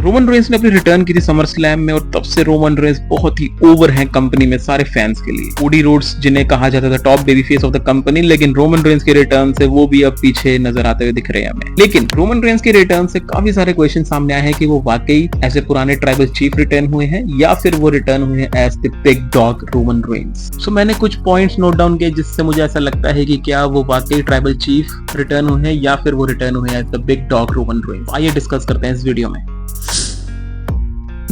Roman Reigns ने अपनी return की थी समर स्लैम में और तब से रोमन रेंस बहुत ही ओवर है कंपनी में सारे फैंस के लिए। कोडी रोड्स जिन्हें कहा जाता था top baby face of the company, लेकिन रोमन रेंस के रिटर्न से वो भी अब पीछे नजर आते हुए दिख रहे हैं हमें। लेकिन रोमन रेंस के रिटर्न से काफी सारे क्वेश्चन सामने आए हैं कि वो वाकई ऐसे पुराने ट्राइबल चीफ रिटर्न हुए हैं या फिर वो रिटर्न हुए हैं as the big dog Roman Reigns. So मैंने कुछ पॉइंट्स नोट डाउन किए जिससे मुझे ऐसा लगता है कि क्या वो वाकई ट्राइबल चीफ रिटर्न हुए हैं या फिर वो रिटर्न हुए हैं as the big dog Roman Reigns. आइए डिस्कस करते हैं इस वीडियो में।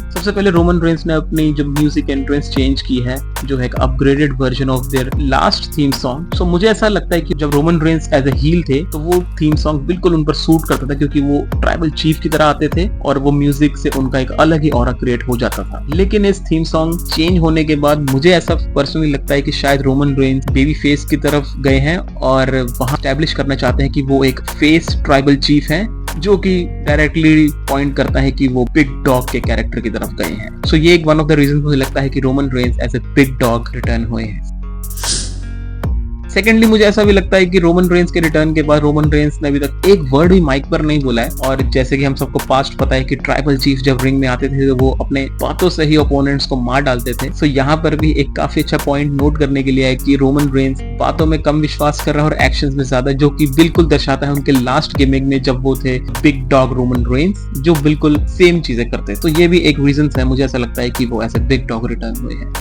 सबसे पहले रोमन रेंस ने अपनी जो म्यूजिक एंट्रेंस चेंज की है, जो है एक upgraded version of their last theme song. So मुझे ऐसा लगता है कि जब Roman Reigns as a heel थे तो वो थीम सॉन्ग बिल्कुल उन पर सूट करता था, क्योंकि वो ट्राइबल चीफ की तरह आते थे और वो म्यूजिक से उनका एक अलग ही ऑरा क्रिएट हो जाता था। लेकिन इस थीम सॉन्ग चेंज होने के बाद मुझे ऐसा पर्सनली लगता है कि शायद रोमन रेंस बेबी फेस की तरफ गए हैं और वहां एस्टैब्लिश करना चाहते हैं कि वो एक फेस ट्राइबल चीफ हैं, जो कि डायरेक्टली पॉइंट करता है कि वो बिग डॉग के कैरेक्टर की तरफ गए हैं। सो ये एक वन ऑफ द रीजन मुझे लगता है कि Roman Reigns as a big dog return हुए हैं। सेकेंडली मुझे ऐसा भी लगता है कि रोमन रेंस के रिटर्न के बाद रोमन रेंस ने अभी तक एक वर्ड भी माइक पर नहीं बोला है। और जैसे कि हम सबको पास्ट पता है कि ट्राइबल चीफ जब रिंग में आते थे तो वो अपने बातों से ही ओपोनेंट्स को मार डालते थे। सो यहाँ पर भी एक काफी अच्छा पॉइंट नोट करने के लिए है कि रोमन रेंस बातों में कम विश्वास कर रहा है और एक्शंस में ज्यादा, जो कि बिल्कुल दर्शाता है उनके लास्ट गिमिक में जब वो थे बिग डॉग रोमन रेंस, जो बिल्कुल सेम चीजें करते। तो ये भी एक रीजन है, मुझे ऐसा लगता है कि वो ऐसे बिग डॉग रिटर्न हुए हैं।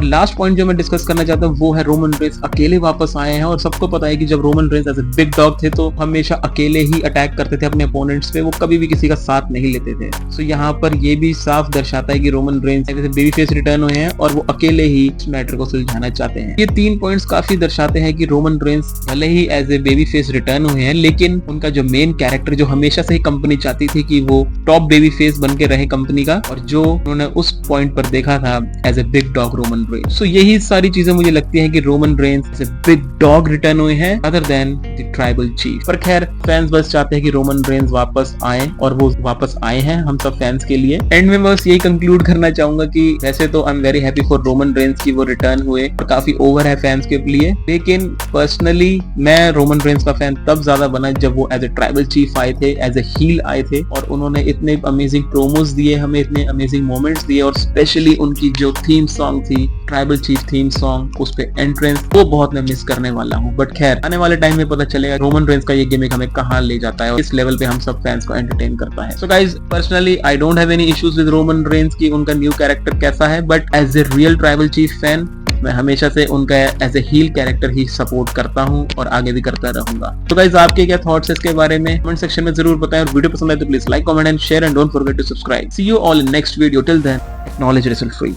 लास्ट पॉइंट जो मैं डिस्कस करना चाहता हूँ वो है रोमन रेंस अकेले वापस आए हैं। और सबको पता है कि जब रोमन रेंस ऐसे बिग डॉग थे तो हमेशा अकेले ही अटैक करते थे अपने अपोनेंट्स पे, वो कभी भी किसी का साथ नहीं लेते थे। सो यहाँ पर ये भी साफ दर्शाता है कि रोमन रेंस ऐसे बेबी फेस रिटर्न हुए हैं और वो अकेले ही इस मैटर को सुलझाना चाहते हैं। ये 3 पॉइंट्स काफी दर्शाते हैं कि रोमन रेंस भले ही as a baby face return हुए हैं, लेकिन उनका जो मेन कैरेक्टर जो हमेशा से ही कंपनी चाहती थी कि वो टॉप बेबी फेस बन के रहे कंपनी का, और जो उन्होंने उस पॉइंट पर देखा था as a big dog Roman Reigns. So यही सारी चीजें मुझे लगती हैं कि Roman Reigns big dog return हुए हैं other than the tribal chief. पर खैर फैंस बस चाहते हैं कि रोमन रेंस वापस आए और वो वापस आए हैं हम सब फैंस के लिए। एंड में बस यही कंक्लूड करना चाहूंगा कि वैसे तो I am very happy for Roman Reigns की वो रिटर्न हुए और काफी ओवर है फैंस के लिए, लेकिन पर्सनली मैं रोमन रेंस का फैन तब ज्यादा बना जब वो एज ए ट्राइबल चीफ आए थे, एज ए हील आए थे और उन्होंने इतने अमेजिंग प्रोमोज दिए हमें, इतने अमेजिंग मोमेंट्स दिए, और स्पेशली उनकी जो थीम सॉन्ग थी ट्राइबल चीफ थीम सॉन्ग, उस पे एंट्रेंस, वो बहुत मैं मिस करने वाला हूँ। बट खैर आने वाले टाइम में पता चलेगा रोमन रेंस का ये गिमिक हमें कहाँ ले जाता है और इस लेवल पे हम सब फैंस को एंटरटेन करता है। So guys personally I don't have any issues with Roman Reigns की उनका न्यू कैरेक्टर कैसा है, but as a real tribal chief fan मैं हमेशा से उनका एज ए हील कैरेक्टर ही सपोर्ट करता हूँ और आगे भी करता रहूंगा। तो गाइज आपके क्या थॉट्स है इसके बारे में कमेंट सेक्शन में जरूर बताएं, और वीडियो पसंद आए तो please like, comment and share and don't forget to subscribe. See you all in next video, till then acknowledge yourself free.